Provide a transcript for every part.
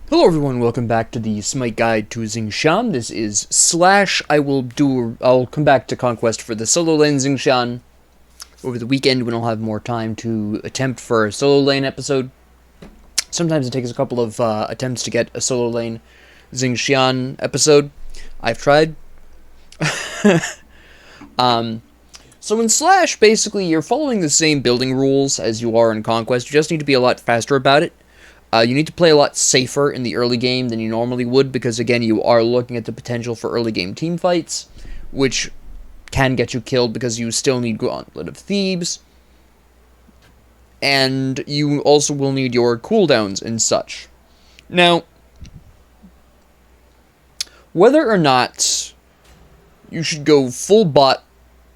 Hello everyone, welcome back to the SMITE Guide to Xing Tian. This is Slash. I'll come back to Conquest for the solo lane Xing Tian over the weekend when I'll have more time to attempt for a solo lane episode. Sometimes it takes a couple of attempts to get a solo lane Xing Tian episode. I've tried. So in Slash, basically, you're following the same building rules as you are in Conquest. You just need to be a lot faster about it. You need to play a lot safer in the early game than you normally would, because again, you are looking at the potential for early game team fights, which can get you killed because you still need Gauntlet of Thebes, and you also will need your cooldowns and such. Now, whether or not you should go full bot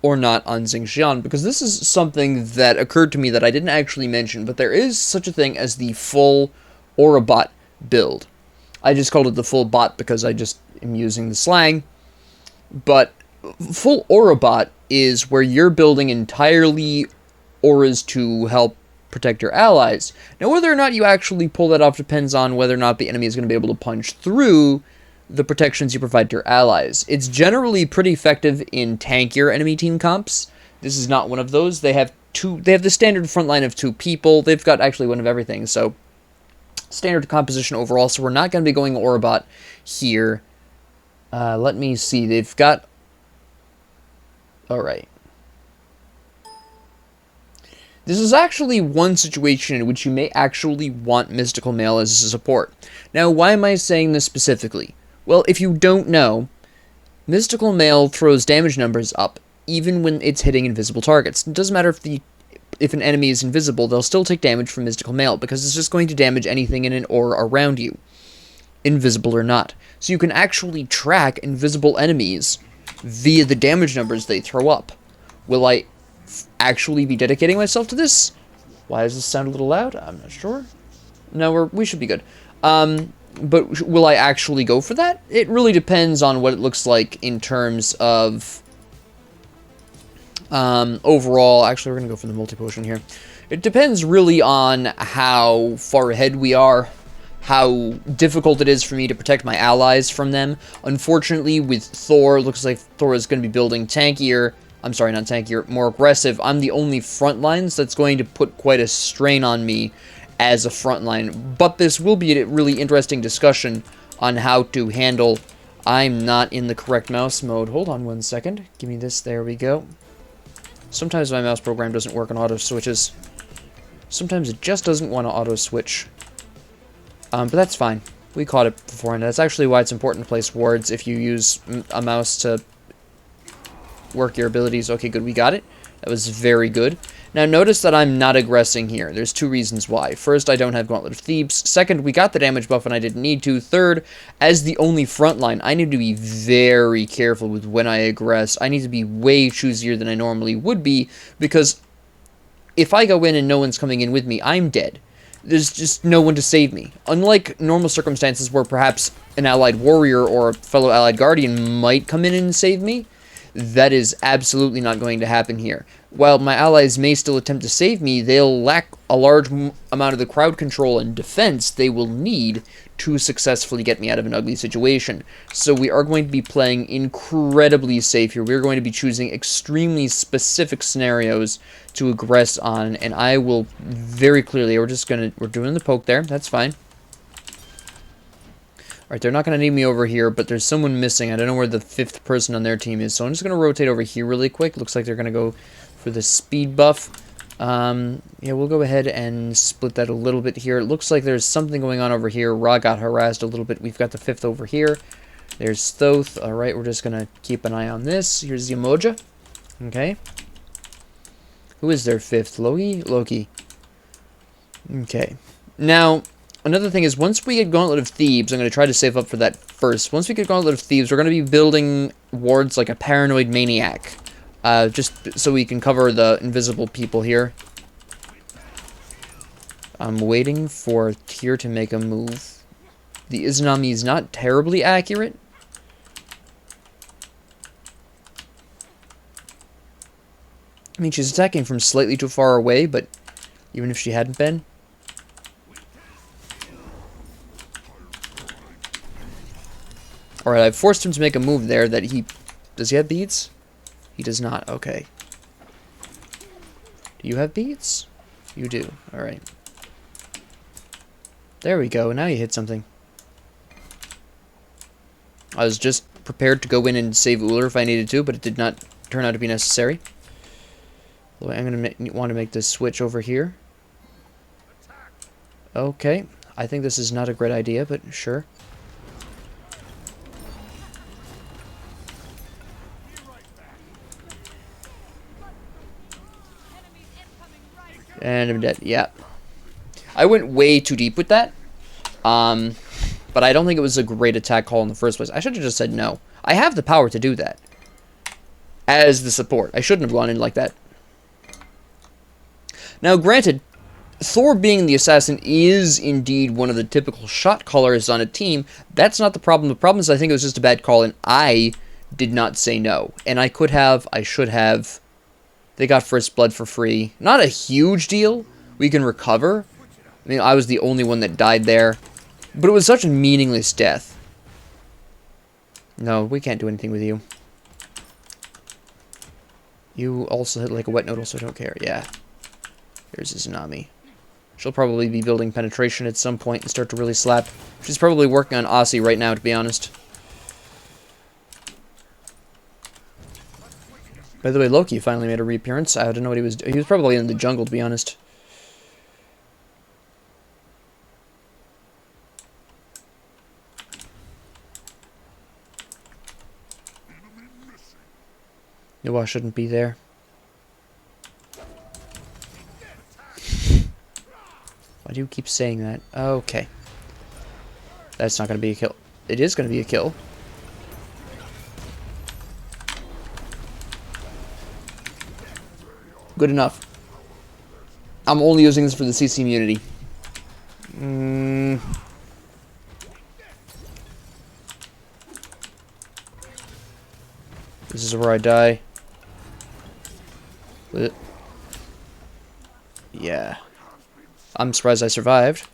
or not on Xing Tian, because this is something that occurred to me that I didn't actually mention, but there is such a thing as the full Aurobot build. I just called it the full bot because I just am using the slang. But full Aurobot is where you're building entirely auras to help protect your allies. Now, whether or not you actually pull that off depends on whether or not the enemy is going to be able to punch through the protections you provide to your allies. It's generally pretty effective in tankier enemy team comps. This is not one of those. They have the standard front line of 2 people. They've got actually one of everything, so standard composition overall, so we're not going to be going Aurobot here. Let me see. They've got... Alright. This is actually one situation in which you may actually want Mystical Mail as a support. Now, why am I saying this specifically? Well, if you don't know, Mystical Mail throws damage numbers up even when it's hitting invisible targets. It doesn't matter if an enemy is invisible, they'll still take damage from Mystical Mail, because it's just going to damage anything in an aura around you, invisible or not. So you can actually track invisible enemies via the damage numbers they throw up. Will I actually be dedicating myself to this? Why does this sound a little loud? I'm not sure. No, we should be good. But will I actually go for that? It really depends on what it looks like in terms of overall. Actually, we're going to go for the multi-potion here. It depends really on how far ahead we are, how difficult it is for me to protect my allies from them. Unfortunately, with Thor, it looks like Thor is going to be building tankier. I'm sorry, not tankier, more aggressive. I'm the only front line, so that's going to put quite a strain on me as a front line. But this will be a really interesting discussion on how to handle... I'm not in the correct mouse mode. Hold on one second. Give me this. There we go. Sometimes my mouse program doesn't work on auto switches. Sometimes it just doesn't want to auto switch. But that's fine. We caught it beforehand. That's actually why it's important to place wards if you use a mouse to work your abilities. Okay, good. We got it. That was very good. Now, notice that I'm not aggressing here. There's 2 reasons why. First, I don't have Gauntlet of Thebes. Second, we got the damage buff and I didn't need to. Third, as the only frontline, I need to be very careful with when I aggress. I need to be way choosier than I normally would be, because if I go in and no one's coming in with me, I'm dead. There's just no one to save me. Unlike normal circumstances where perhaps an allied warrior or a fellow allied guardian might come in and save me, that is absolutely not going to happen here. While my allies may still attempt to save me, they'll lack a large amount of the crowd control and defense they will need to successfully get me out of an ugly situation. So we are going to be playing incredibly safe here. We're going to be choosing extremely specific scenarios to aggress on, and I will very clearly... we're doing the poke there. That's fine. Alright, they're not going to need me over here, but there's someone missing. I don't know where the 5th person on their team is, so I'm just going to rotate over here really quick. Looks like they're going to go for the speed buff. Yeah, we'll go ahead and split that a little bit here. It looks like there's something going on over here. Ra got harassed a little bit. We've got the 5th over here. There's Thoth. Alright, we're just going to keep an eye on this. Here's the Emoja. Okay. Who is their 5th? Loki? Loki. Okay. Now... another thing is, once we get Gauntlet of Thebes, I'm going to try to save up for that first. Once we get Gauntlet of Thebes, we're going to be building wards like a paranoid maniac. Just so we can cover the invisible people here. I'm waiting for Tyr to make a move. The Izanami is not terribly accurate. I mean, she's attacking from slightly too far away, but even if she hadn't been... Alright, I've forced him to make a move there that he... Does he have beads? He does not. Okay. Do you have beads? You do. Alright. There we go. Now you hit something. I was just prepared to go in and save Uller if I needed to, but it did not turn out to be necessary. I'm going to want to make this switch over here. Okay. I think this is not a great idea, but sure. And I'm dead. Yeah. I went way too deep with that. But I don't think it was a great attack call in the first place. I should have just said no. I have the power to do that. As the support. I shouldn't have gone in like that. Now, granted, Thor being the assassin is indeed one of the typical shot callers on a team. That's not the problem. The problem is I think it was just a bad call, and I did not say no. And I could have. I should have. They got first blood for free. Not a huge deal. We can recover. I mean, I was the only one that died there. But it was such a meaningless death. No, we can't do anything with you. You also hit like a wet noodle, so I don't care. Yeah. Here's Izanami. She'll probably be building penetration at some point and start to really slap. She's probably working on Aussie right now, to be honest. By the way, Loki finally made a reappearance. I don't know what he was doing. He was probably in the jungle, to be honest. No, I shouldn't be there. Why do you keep saying that? Okay. That's not going to be a kill. It is going to be a kill. Good enough. I'm only using this for the CC immunity. This is where I die. Yeah. I'm surprised I survived.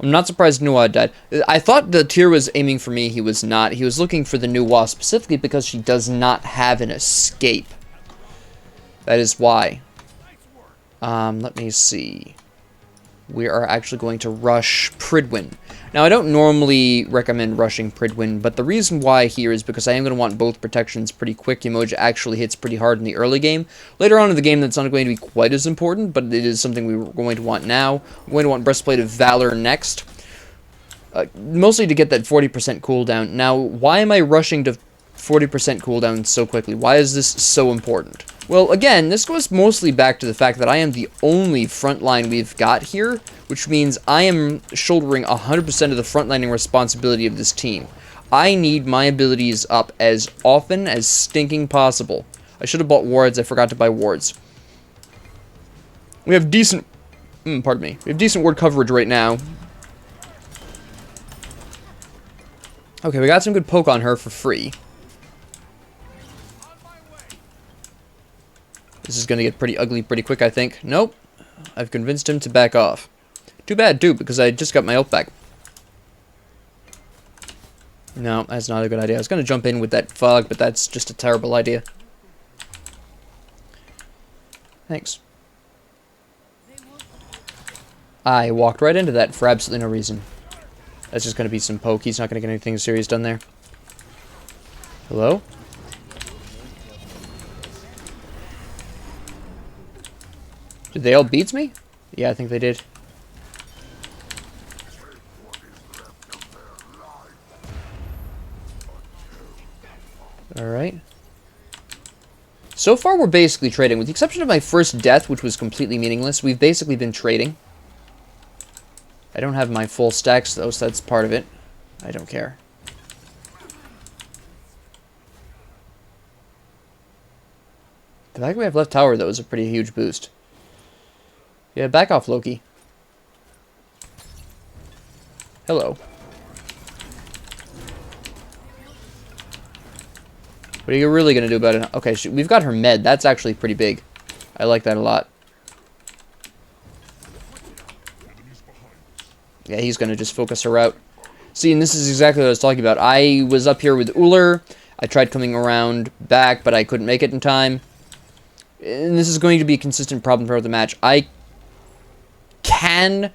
I'm not surprised Nuwa died. I thought the tier was aiming for me. He was not. He was looking for the Nuwa specifically because she does not have an escape. That is why. Let me see. We are actually going to rush Pridwin. Now, I don't normally recommend rushing Pridwin, but the reason why here is because I am going to want both protections pretty quick. Emoji actually hits pretty hard in the early game. Later on in the game, that's not going to be quite as important, but it is something we're going to want now. We're going to want Breastplate of Valor next. Mostly to get that 40% cooldown. Now, why am I rushing to 40% cooldown so quickly? Why is this so important? Well, again, this goes mostly back to the fact that I am the only frontline we've got here, which means I am shouldering 100% of the frontlining responsibility of this team. I need my abilities up as often as stinking possible. I should have bought wards. I forgot to buy wards. We have decent... pardon me. We have decent ward coverage right now. Okay, we got some good poke on her for free. This is going to get pretty ugly pretty quick, I think. Nope. I've convinced him to back off. Too bad, too, because I just got my ult back. No, that's not a good idea. I was going to jump in with that fog, but that's just a terrible idea. Thanks. I walked right into that for absolutely no reason. That's just going to be some poke. He's not going to get anything serious done there. Hello? Did they all beat me? Yeah, I think they did. Alright. So far, we're basically trading. With the exception of my first death, which was completely meaningless, we've basically been trading. I don't have my full stacks, though, so that's part of it. I don't care. The fact we have left tower, though, is a pretty huge boost. Yeah, back off, Loki. Hello. What are you really going to do about it? Okay, we've got her med. That's actually pretty big. I like that a lot. Yeah, he's going to just focus her out. See, and this is exactly what I was talking about. I was up here with Uller. I tried coming around back, but I couldn't make it in time. And this is going to be a consistent problem throughout the match. I can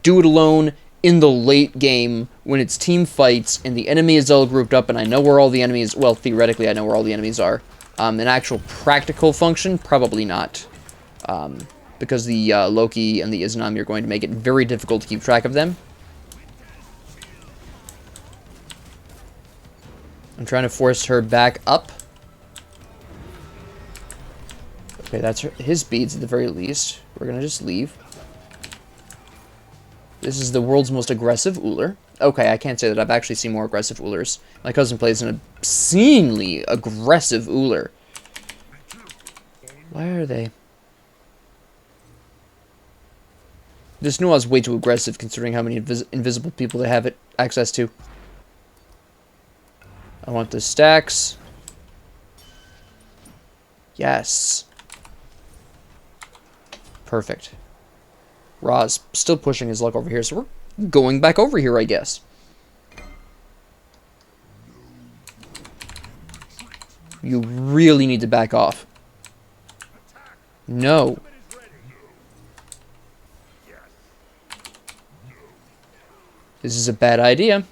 do it alone in the late game when it's team fights and the enemy is all grouped up and I know where all the enemies... Well, theoretically, I know where all the enemies are. An actual practical function, probably not. Because the Loki and the Izanami are going to make it very difficult to keep track of them. I'm trying to force her back up. Okay, that's his beads at the very least. We're going to just leave. This is the world's most aggressive Uller. Okay, I can't say that I've actually seen more aggressive Ullers. My cousin plays an obscenely aggressive Uller. Why are they? This Nua's way too aggressive considering how many invisible people they have access to. I want the stacks. Yes. Perfect. Ra's still pushing his luck over here, so we're going back over here, I guess. You really need to back off. No. This is a bad idea.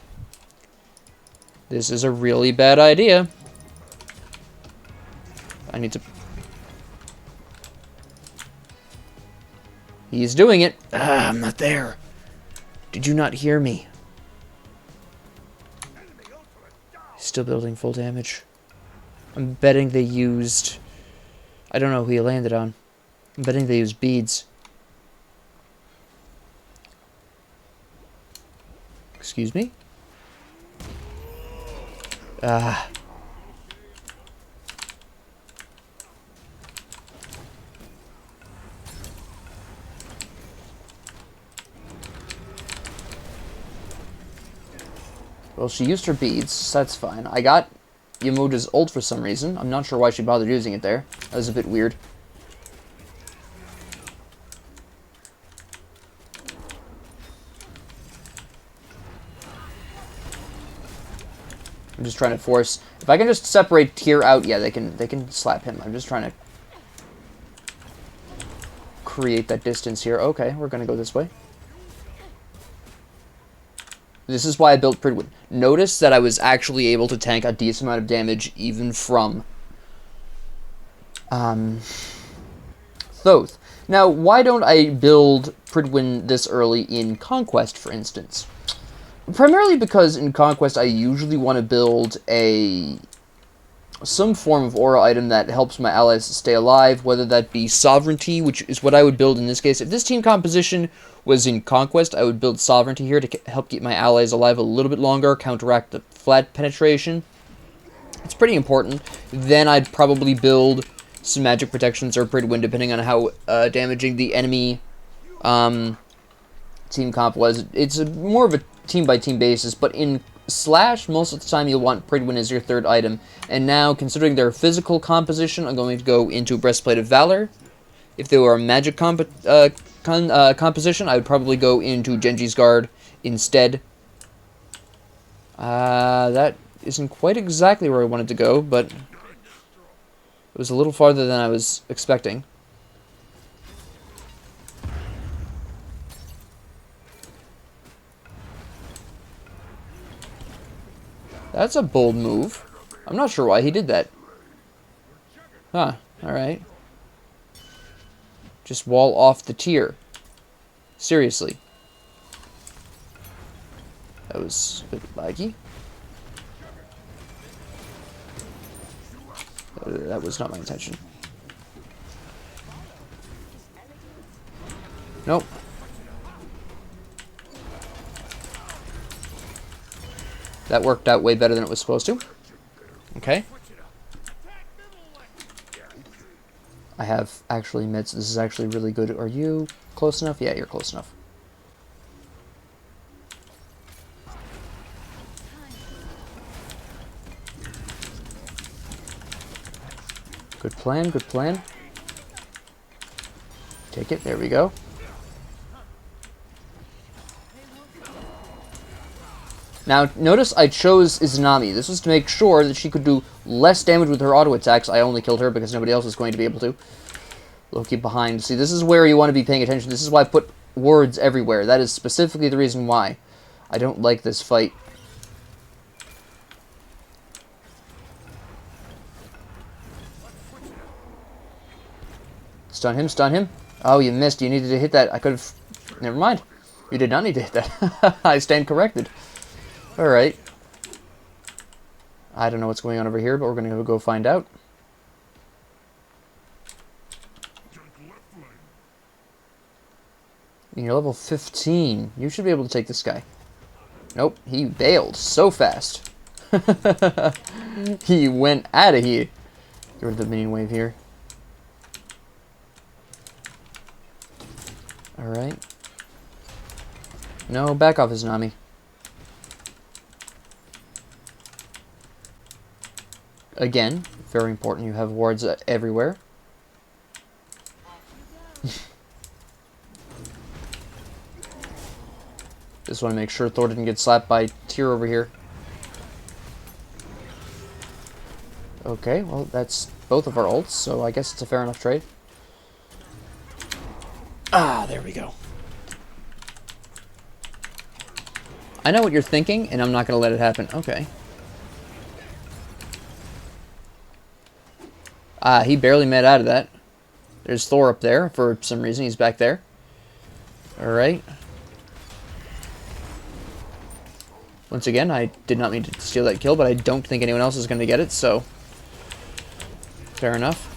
This is a really bad idea. I need to... He's doing it. Ah, I'm not there. Did you not hear me? He's still building full damage. I'm betting they used... I don't know who he landed on. I'm betting they used beads. Excuse me? Ah. Well, she used her beads, so that's fine. I got Yamuda's ult for some reason. I'm not sure why she bothered using it there. That was a bit weird. I'm just trying to force... If I can just separate Tyr out, yeah, they can slap him. I'm just trying to create that distance here. Okay, we're going to go this way. This is why I built Pridwin. Notice that I was actually able to tank a decent amount of damage even from Thoth. Now, why don't I build Pridwin this early in Conquest, for instance? Primarily because in Conquest I usually want to build some form of aura item that helps my allies stay alive, whether that be Sovereignty, which is what I would build in this case. If this team composition was in Conquest, I would build Sovereignty here to help keep my allies alive a little bit longer, counteract the flat penetration. It's pretty important. Then I'd probably build some magic protections or Pridwin, depending on how damaging the enemy team comp was. It's more of a team-by-team basis, but in Slash, most of the time you'll want Pridwin as your third item. And now, considering their physical composition, I'm going to go into Breastplate of Valor. If they were a magic composition, I would probably go into Genji's Guard instead. That isn't quite exactly where I wanted to go, but it was a little farther than I was expecting. That's a bold move. I'm not sure why he did that. Huh, alright. Just wall off the tier. Seriously. That was a bit laggy. That was not my intention. Nope. That worked out way better than it was supposed to. Okay. I have actually mid, so this is actually really good. Are you close enough? Yeah, you're close enough. Good plan, good plan. Take it, there we go. Now, notice I chose Izanami. This was to make sure that she could do less damage with her auto attacks. I only killed her because nobody else was going to be able to. Loki behind. See, this is where you want to be paying attention. This is why I put words everywhere. That is specifically the reason why I don't like this fight. Stun him, stun him. Oh, you missed. You needed to hit that. I could have... Never mind. You did not need to hit that. I stand corrected. Alright. I don't know what's going on over here, but we're going to go find out. You're level 15. You should be able to take this guy. Nope, he bailed so fast. He went out of here. Get rid of the minion wave here. Alright. No, back off, Izanami. Again, very important, you have wards everywhere. Just want to make sure Thor didn't get slapped by Tyr over here. Okay, well, that's both of our ults, so I guess it's a fair enough trade. Ah, there we go. I know what you're thinking, and I'm not going to let it happen. Okay. Ah, he barely made out of that. There's Thor up there. For some reason, he's back there. Alright. Once again, I did not mean to steal that kill, but I don't think anyone else is going to get it, so... Fair enough.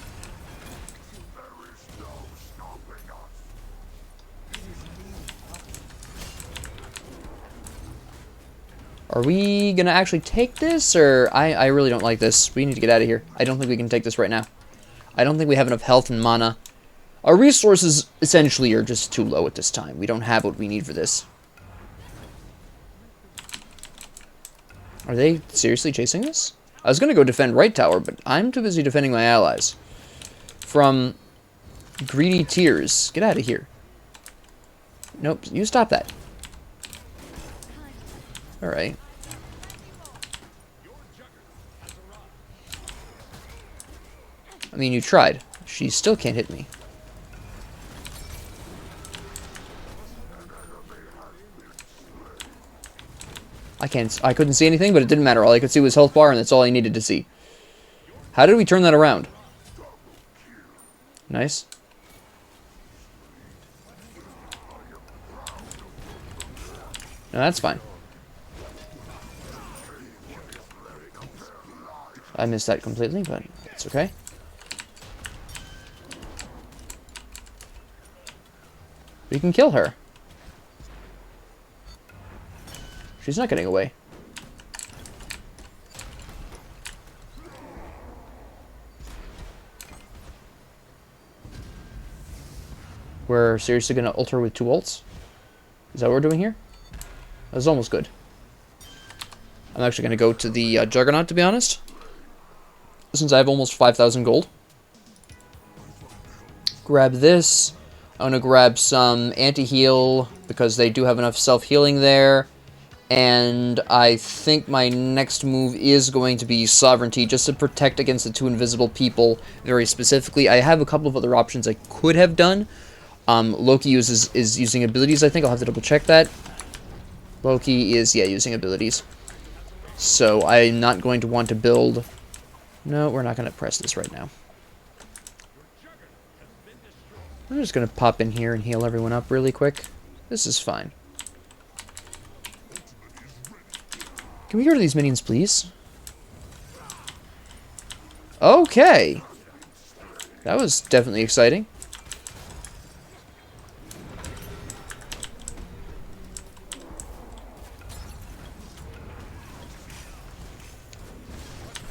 Are we going to actually take this, or... I really don't like this. We need to get out of here. I don't think we can take this right now. I don't think we have enough health and mana. Our resources, essentially, are just too low at this time. We don't have what we need for this. Are they seriously chasing us? I was going to go defend right tower, but I'm too busy defending my allies. From greedy tears. Get out of here. Nope, you stop that. Alright. I mean, you tried. She still can't hit me. I couldn't see anything, but it didn't matter. All I could see was health bar, and that's all I needed to see. How did we turn that around? Nice. No, that's fine. I missed that completely, but it's okay. We can kill her. She's not getting away. We're seriously going to ult her with 2 ults? Is that what we're doing here? That was almost good. I'm actually going to go to the Juggernaut, to be honest. Since I have almost 5,000 gold. Grab this. I'm going to grab some anti-heal, because they do have enough self-healing there. And I think my next move is going to be Sovereignty, just to protect against the 2 invisible people very specifically. I have a couple of other options I could have done. Loki is using abilities, I think. I'll have to double check that. Loki is, yeah, using abilities. So I'm not going to want to build... No, we're not going to press this right now. I'm just going to pop in here and heal everyone up really quick. This is fine. Can we get rid of these minions, please? Okay. That was definitely exciting.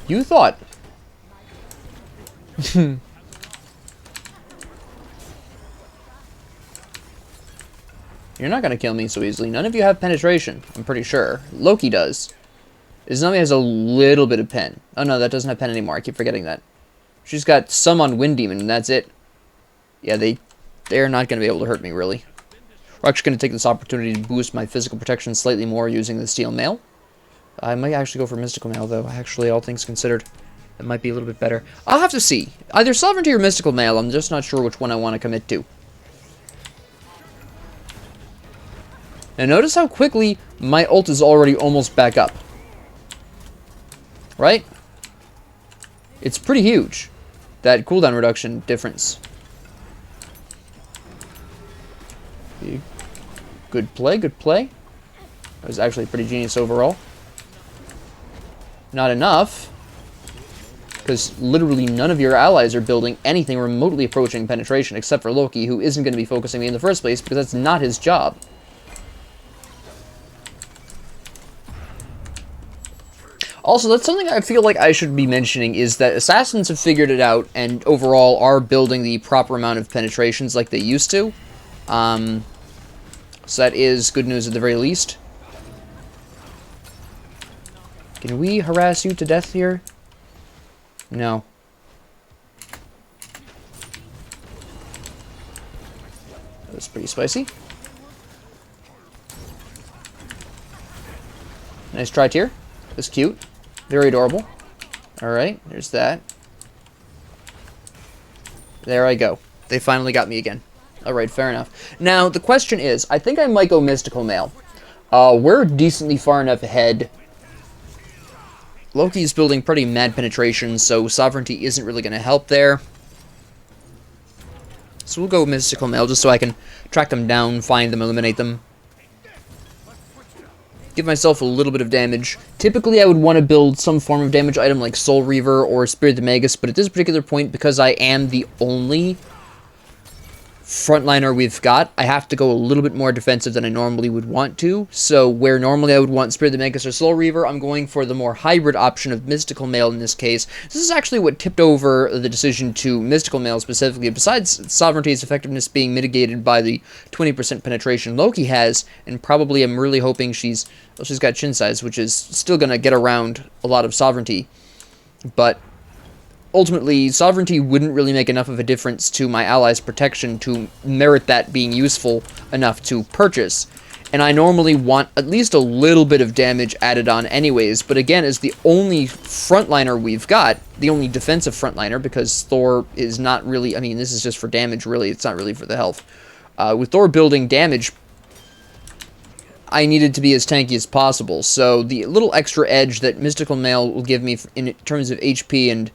You thought. You're not going to kill me so easily. None of you have penetration, I'm pretty sure. Loki does. Izanami has a little bit of pen. Oh no, that doesn't have pen anymore. I keep forgetting that. She's got some on Wind Demon, and that's it. Yeah, they're not going to be able to hurt me, really. We're actually going to take this opportunity to boost my physical protection slightly more using the Steel Mail. I might actually go for Mystical Mail, though. Actually, all things considered, it might be a little bit better. I'll have to see. Either Sovereignty or Mystical Mail. I'm just not sure which one I want to commit to. Now, notice how quickly my ult is already almost back up. Right? It's pretty huge, that cooldown reduction difference. Good play, good play. That was actually pretty genius overall. Not enough, because literally none of your allies are building anything remotely approaching penetration, except for Loki, who isn't going to be focusing me in the first place, because that's not his job. Also, that's something I feel like I should be mentioning, is that Assassins have figured it out, and overall are building the proper amount of penetrations like they used to. So that is good news at the very least. Can we harass you to death here? No. That was pretty spicy. Nice try, tier. That's cute. Very adorable. Alright, there's that. There I go. They finally got me again. Alright, fair enough. Now, the question is, I think I might go Mystical Mail. We're decently far enough ahead. Loki's building pretty mad penetration, so Sovereignty isn't really going to help there. So we'll go Mystical Mail just so I can track them down, find them, eliminate them. Give myself a little bit of damage. Typically, I would want to build some form of damage item like Soul Reaver or Spirit the Magus, but at this particular point, because I am the only frontliner we've got, I have to go a little bit more defensive than I normally would want to. So where normally I would want Spirit the Magus or Soul Reaver, I'm going for the more hybrid option of Mystical Mail in this case. This is actually what tipped over the decision to Mystical Mail specifically, besides Sovereignty's effectiveness being mitigated by the 20% penetration Loki has, and probably I'm really hoping she's got Chin Size, which is still going to get around a lot of Sovereignty, but ultimately, Sovereignty wouldn't really make enough of a difference to my allies' protection to merit that being useful enough to purchase. And I normally want at least a little bit of damage added on anyways, but again, as the only frontliner we've got, the only defensive frontliner, because Thor is not really, I mean, this is just for damage, really, it's not really for the health. With Thor building damage, I needed to be as tanky as possible, so the little extra edge that Mystical Mail will give me in terms of HP and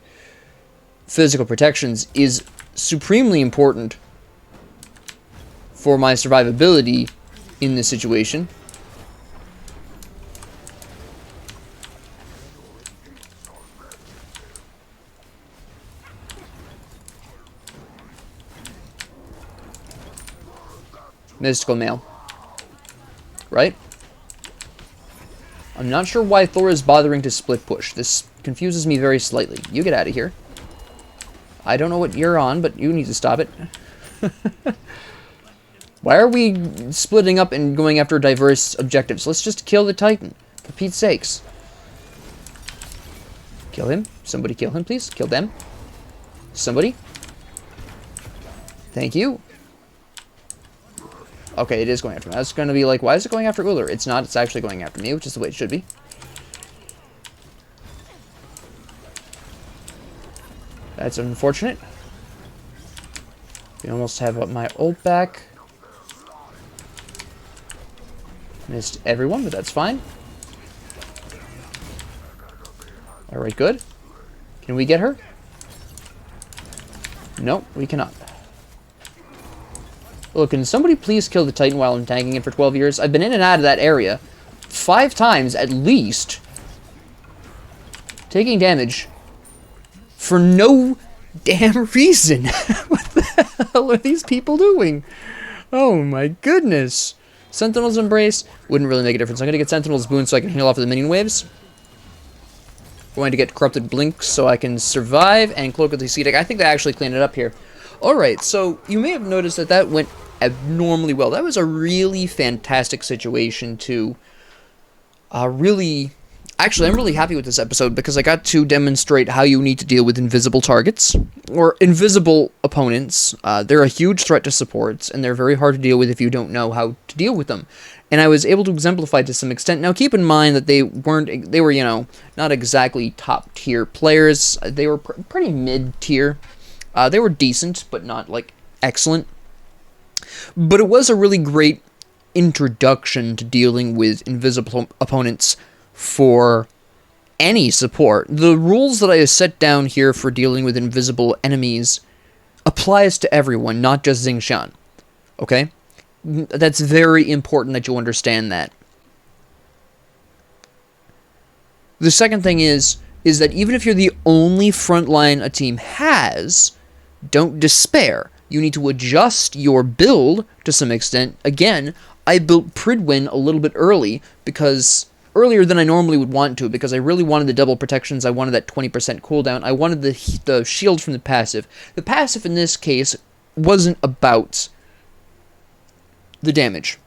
physical protections is supremely important for my survivability in this situation. Mystical Mail. Right? I'm not sure why Thor is bothering to split push. This confuses me very slightly. You get out of here. I don't know what you're on, but you need to stop it. Why are we splitting up and going after diverse objectives? Let's just kill the Titan, for Pete's sakes. Kill him. Somebody kill him, please. Kill them. Somebody. Thank you. Okay, it is going after me. I was going to be like, why is it going after Uller? It's not. It's actually going after me, which is the way it should be. That's unfortunate. We almost have my ult back. Missed everyone, but that's fine. Alright, good. Can we get her? No, we cannot. Look, can somebody please kill the Titan while I'm tanking it for 12 years? I've been in and out of that area 5 times at least, taking damage for no damn reason. What the hell are these people doing? Oh my goodness. Sentinel's Embrace wouldn't really make a difference. I'm going to get Sentinel's Boon so I can heal off of the minion waves. Going to get Corrupted Blink so I can survive, and Cloak of the Sea. I think they actually cleaned it up here. Alright, so you may have noticed that that went abnormally well. That was a really fantastic situation to really... Actually, I'm really happy with this episode because I got to demonstrate how you need to deal with invisible targets, or invisible opponents. They're a huge threat to supports, and they're very hard to deal with if you don't know how to deal with them. and I was able to exemplify to some extent. Now, keep in mind that they were, you know, not exactly top-tier players. They were pretty mid-tier. They were decent, but not, like, excellent. But it was a really great introduction to dealing with invisible opponents for any support. The rules that I have set down here for dealing with invisible enemies applies to everyone, not just Xing Tian. Okay? That's very important that you understand that. The second thing is that even if you're the only front line a team has, don't despair. You need to adjust your build to some extent. Again, I built Pridwin a little bit earlier than I normally would want to, because I really wanted the double protections. I wanted that 20% cooldown. I wanted the shield from the passive. The passive in this case wasn't about the damage.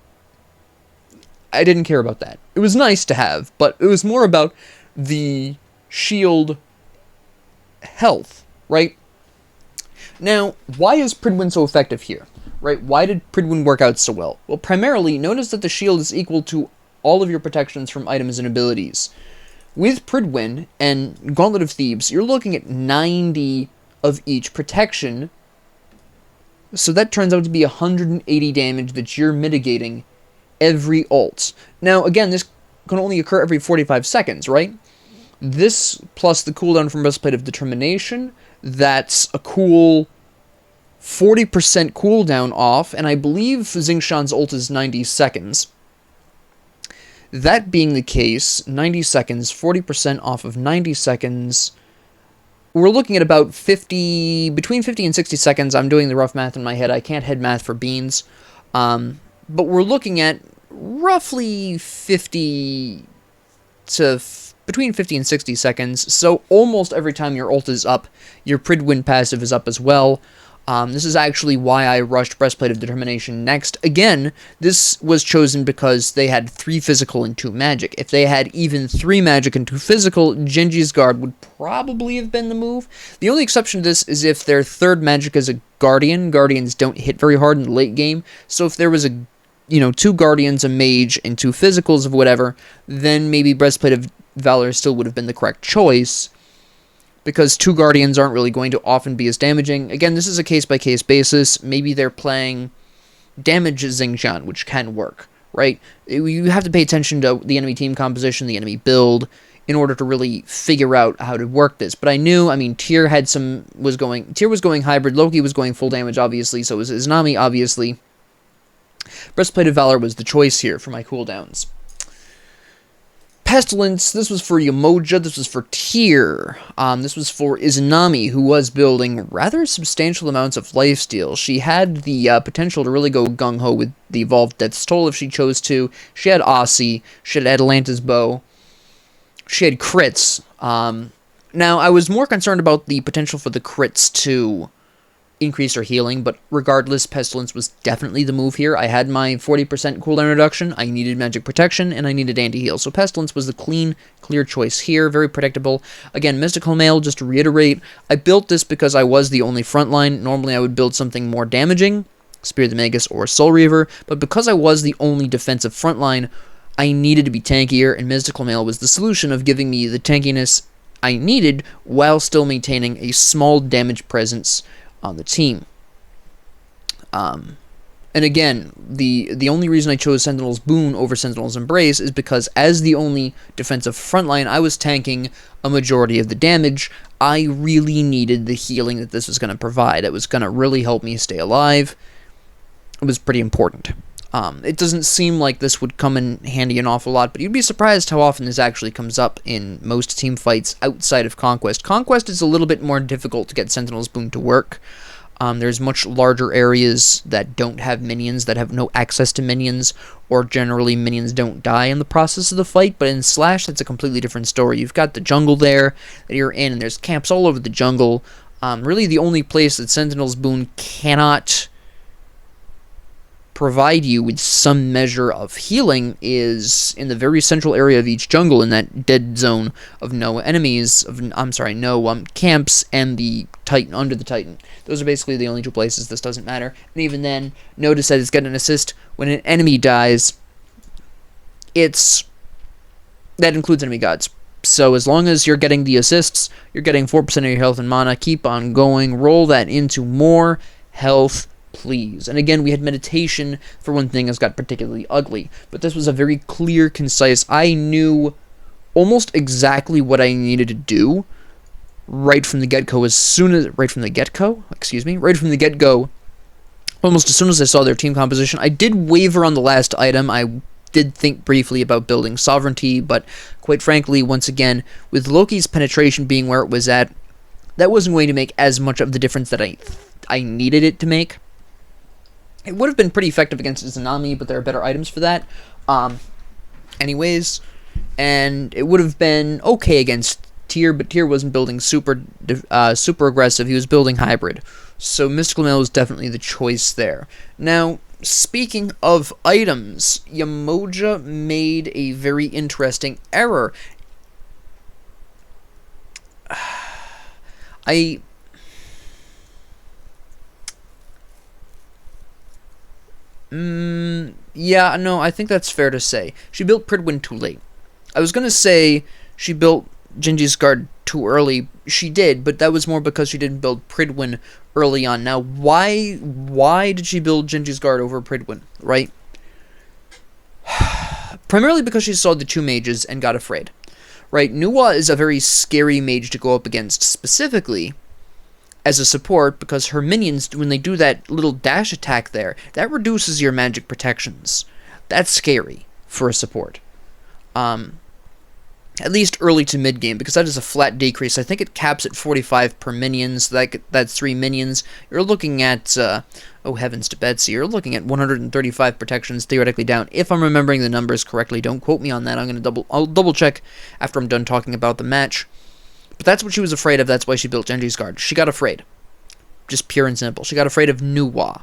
I didn't care about that. It was nice to have, but it was more about the shield health, right? Now, why is Pridwin so effective here? Right? Why did Pridwin work out so well? Well, primarily, notice that the shield is equal to all of your protections from items and abilities. With Pridwin and Gauntlet of Thebes, you're looking at 90 of each protection, so that turns out to be 180 damage that you're mitigating every ult. Now, again, this can only occur every 45 seconds, right? This plus the cooldown from Breastplate of Determination, that's a cool 40% cooldown off, and I believe Xing Tian's ult is 90 seconds. That being the case, 90 seconds, 40% off of 90 seconds, we're looking at about between 50 and 60 seconds. I'm doing the rough math in my head. I can't head math for beans. But we're looking at roughly between 50 and 60 seconds, so almost every time your ult is up, your Pridwin passive is up as well. This is actually why I rushed Breastplate of Determination next. Again, this was chosen because they had 3 physical and 2 magic. If they had even 3 magic and 2 physical, Genji's Guard would probably have been the move. The only exception to this is if their 3rd magic is a Guardian. Guardians don't hit very hard in the late game, so if there was 2 Guardians, a Mage, and 2 physicals of whatever, then maybe Breastplate of Valor still would have been the correct choice, because 2 Guardians aren't really going to often be as damaging. Again, this is a case-by-case basis. Maybe they're playing damage Xing Tian, which can work, right? You have to pay attention to the enemy team composition, the enemy build, in order to really figure out how to work this. But I knew, Tyr was going hybrid, Loki was going full damage, obviously, so was Izanami, obviously. Breastplate of Valor was the choice here for my cooldowns. Pestilence, this was for Yamoja, this was for Tyr, this was for Izanami, who was building rather substantial amounts of lifesteal. She had the potential to really go gung-ho with the Evolved Death's Toll if she chose to. She had Aussie, she had Atalanta's Bow, she had crits. Now, I was more concerned about the potential for the crits to increase her healing, but regardless, Pestilence was definitely the move here. I had my 40% cooldown reduction, I needed magic protection, and I needed anti-heal, so Pestilence was the clear choice here, very predictable. Again, Mystical Mail, just to reiterate, I built this because I was the only frontline. Normally I would build something more damaging, Spear of the Magus or Soul Reaver, but because I was the only defensive frontline, I needed to be tankier, and Mystical Mail was the solution of giving me the tankiness I needed while still maintaining a small damage presence on the team. And again, the only reason I chose Sentinel's Boon over Sentinel's Embrace is because as the only defensive frontline, I was tanking a majority of the damage. I really needed the healing that this was going to provide. It was going to really help me stay alive. It was pretty important. It doesn't seem like this would come in handy an awful lot, but you'd be surprised how often this actually comes up in most team fights outside of Conquest. Conquest is a little bit more difficult to get Sentinel's Boon to work. There's much larger areas that don't have minions, that have no access to minions, or generally minions don't die in the process of the fight, but in Slash, that's a completely different story. You've got the jungle there that you're in, and there's camps all over the jungle. Really, the only place that Sentinel's Boon cannot provide you with some measure of healing is in the very central area of each jungle, in that dead zone of no enemies, no camps, and the Titan, under the Titan. Those are basically the only 2 places this doesn't matter. And even then, notice that it's got an assist when an enemy dies. that includes enemy gods. So as long as you're getting the assists, you're getting 4% of your health and mana, keep on going, roll that into more health, please. And again, we had meditation for when things got particularly ugly, but this was a very clear, concise, I knew almost exactly what I needed to do right from the get-go, right from the get-go, almost as soon as I saw their team composition. I did waver on the last item. I did think briefly about building sovereignty, but quite frankly, once again, with Loki's penetration being where it was at, that wasn't going to make as much of the difference that I needed it to make. It would have been pretty effective against Izanami, but there are better items for that. Anyways, and it would have been okay against Tyr, but Tyr wasn't building super aggressive. He was building hybrid. So Mystical Mail was definitely the choice there. Now, speaking of items, Yamoja made a very interesting error. Yeah, no, I think that's fair to say. She built Pridwin too late. I was gonna say she built Genji's Guard too early. She did, but that was more because she didn't build Pridwin early on. Now, why did she build Genji's Guard over Pridwin, right? Primarily because she saw the two mages and got afraid, right? Nuwa is a very scary mage to go up against, specifically as a support, because her minions, when they do that little dash attack there, that reduces your magic protections. That's scary for a support. At least early to mid game, because that is a flat decrease. I think it caps at 45 per minions. That's 3 minions. You're looking at, oh heavens to Betsy, you're looking at 135 protections theoretically down. If I'm remembering the numbers correctly, don't quote me on that. I'll double check after I'm done talking about the match. But that's what she was afraid of. That's why she built Genji's Guard. She got afraid. Just pure and simple. She got afraid of Nuwa.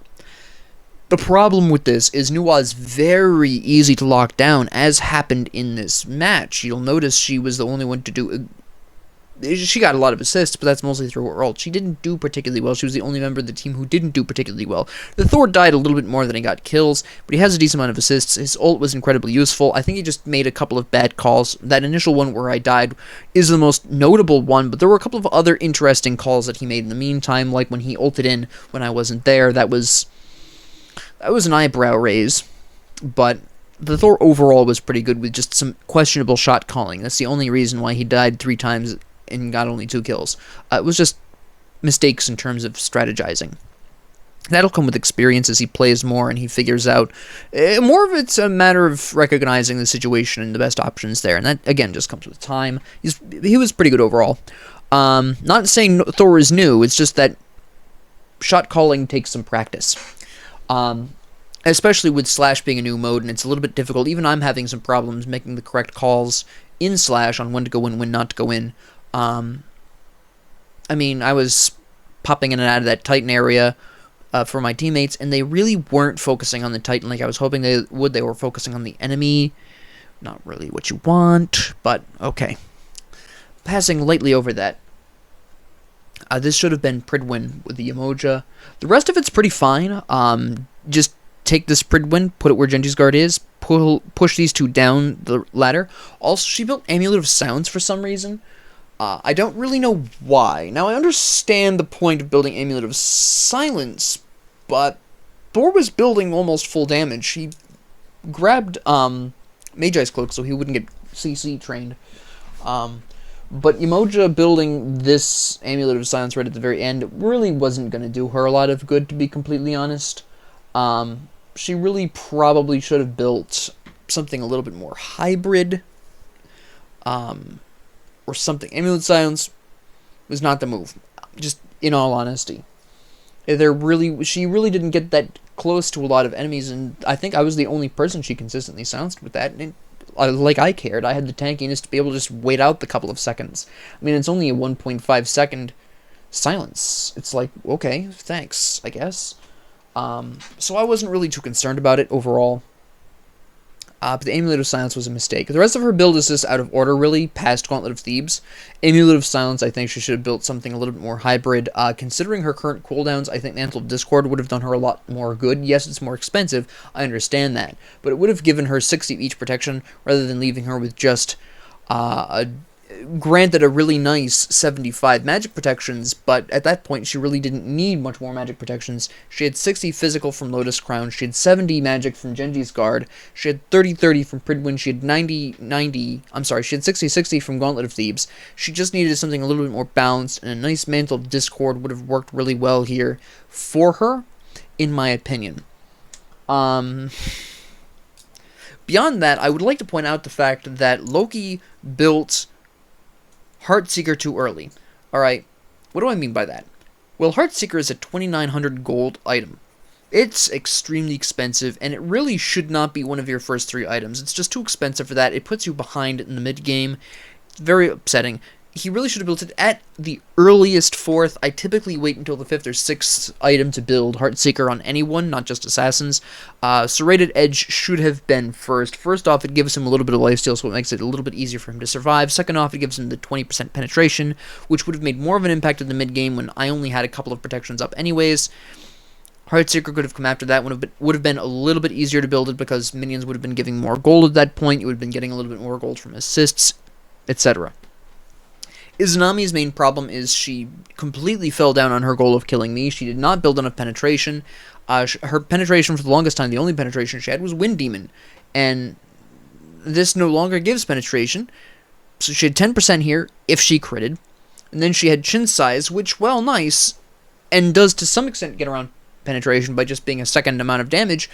The problem with this is Nuwa is very easy to lock down, as happened in this match. You'll notice she was the only one to do... She got a lot of assists, but that's mostly through her ult. She didn't do particularly well. She was the only member of the team who didn't do particularly well. The Thor died a little bit more than he got kills, but he has a decent amount of assists. His ult was incredibly useful. I think he just made a couple of bad calls. That initial one where I died is the most notable one, but there were a couple of other interesting calls that he made in the meantime, like when he ulted in when I wasn't there. That was an eyebrow raise, but the Thor overall was pretty good with just some questionable shot calling. That's the only reason why he died 3 times and got only 2 kills. It was just mistakes in terms of strategizing. That'll come with experience as he plays more and he figures out. More of it's a matter of recognizing the situation and the best options there, and that, again, just comes with time. He was pretty good overall. Not saying Thor is new, it's just that shot calling takes some practice. Especially with Slash being a new mode, and it's a little bit difficult. Even I'm having some problems making the correct calls in Slash on when to go in, when not to go in. I mean, I was popping in and out of that Titan area for my teammates, and they really weren't focusing on the Titan like I was hoping they would. They were focusing on the enemy. Not really what you want, but okay. Passing lightly over that. This should have been Pridwin with the Yamoja. The rest of it's pretty fine. Just take this Pridwin, put it where Genji's Guard is, push these two down the ladder. Also, she built Amulet of Sounds for some reason. I don't really know why. Now, I understand the point of building Amulet of Silence, but Thor was building almost full damage. He grabbed Magi's Cloak so he wouldn't get CC trained. But Yamoja building this Amulet of Silence right at the very end really wasn't going to do her a lot of good, to be completely honest. She really probably should have built something a little bit more hybrid. Or something. Amulet Silence was not the move. Just in all honesty. She really didn't get that close to a lot of enemies, and I think I was the only person she consistently silenced with that. And like I cared. I had the tankiness to be able to just wait out the couple of seconds. I mean, it's only a 1.5 second silence. It's like, okay, thanks, I guess. So I wasn't really too concerned about it overall. but the Amulet of Silence was a mistake. The rest of her build is just out of order, really, past Gauntlet of Thebes. Amulet of Silence, I think she should have built something a little bit more hybrid. Considering her current cooldowns, I think Mantle of Discord would have done her a lot more good. Yes, it's more expensive, I understand that, but it would have given her 60 of each protection, rather than leaving her with just granted a really nice 75 magic protections, but at that point she really didn't need much more magic protections. She had 60 physical from Lotus Crown, she had 70 magic from Genji's Guard, she had 30-30 from Pridwin, she had 60-60 from Gauntlet of Thebes. She just needed something a little bit more balanced, and a nice Mantle of Discord would have worked really well here for her, in my opinion. Beyond that, I would like to point out the fact that Loki built Heartseeker too early. Alright, what do I mean by that? Well, Heartseeker is a 2,900 gold item. It's extremely expensive, and it really should not be one of your first 3 items. It's just too expensive for that. It puts you behind in the mid-game. It's very upsetting. He really should have built it at the earliest 4th. I typically wait until the 5th or 6th item to build Heartseeker on anyone, not just assassins. Serrated Edge should have been first. First off, it gives him a little bit of lifesteal, so it makes it a little bit easier for him to survive. Second off, it gives him the 20% penetration, which would have made more of an impact in the mid-game when I only had a couple of protections up anyways. Heartseeker could have come after that, would have been a little bit easier to build it because minions would have been giving more gold at that point. You would have been getting a little bit more gold from assists, etc. Izanami's main problem is she completely fell down on her goal of killing me. She did not build enough penetration. Her penetration for the longest time, the only penetration she had was Wind Demon. And this no longer gives penetration. So she had 10% here if she critted. And then she had Chin Size, which, well, nice, and does to some extent get around penetration by just being a second amount of damage.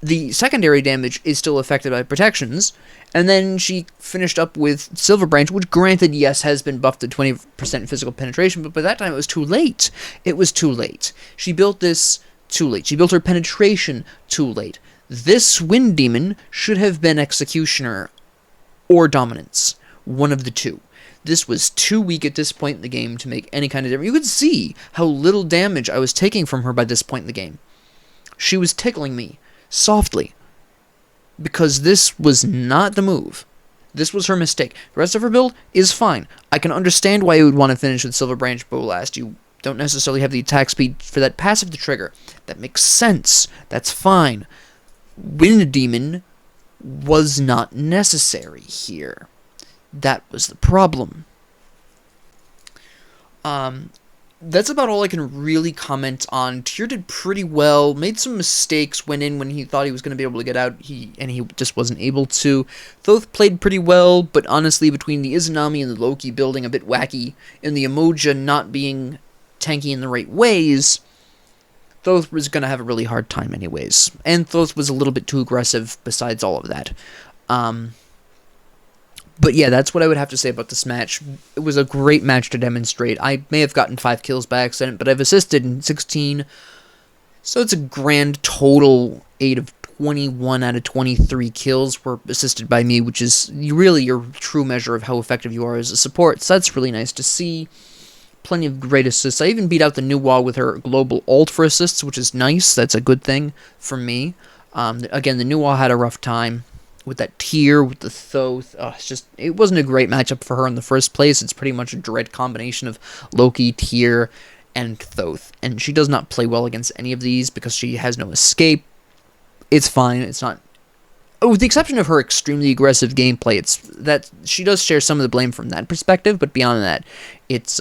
The secondary damage is still affected by protections, and then she finished up with Silver Branch, which granted, yes, has been buffed to 20% physical penetration, but by that time it was too late. It was too late. She built this too late. She built her penetration too late. This Wind Demon should have been Executioner or Dominance, one of the two. This was too weak at this point in the game to make any kind of difference. You could see how little damage I was taking from her by this point in the game. She was tickling me softly, because this was not the move. This was her mistake. The rest of her build is fine. I can understand why you would want to finish with Silver Branch Bowlast. You don't necessarily have the attack speed for that passive to trigger. That makes sense. That's fine. Wind Demon was not necessary here. That was the problem. That's about all I can really comment on. Tyr did pretty well, made some mistakes, went in when he thought he was going to be able to get out, and he just wasn't able to. Thoth played pretty well, but honestly, between the Izanami and the Loki building a bit wacky, and the Emoja not being tanky in the right ways, Thoth was going to have a really hard time anyways. And Thoth was a little bit too aggressive besides all of that. But yeah, that's what I would have to say about this match. It was a great match to demonstrate. I may have gotten 5 kills by accident, but I've assisted in 16. So it's a grand total 8 of 21 out of 23 kills were assisted by me, which is really your true measure of how effective you are as a support. So that's really nice to see. Plenty of great assists. I even beat out the new wall with her global ult for assists, which is nice. That's a good thing for me. Again, the new wall had a rough time with that Tyr, with the Thoth. It wasn't a great matchup for her in the first place. It's pretty much a dread combination of Loki, Tyr, and Thoth. And she does not play well against any of these because she has no escape. It's fine. It's not... with the exception of her extremely aggressive gameplay, that she does share some of the blame from that perspective, but beyond that, it's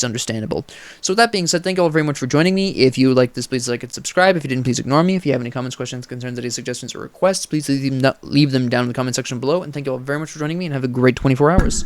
understandable. So with that being said, thank you all very much for joining me. If you like this, please like and subscribe. If you didn't, please ignore me. If you have any comments, questions, concerns, ideas, suggestions, or requests, please leave them down in the comment section below. And thank you all very much for joining me, and have a great 24 hours.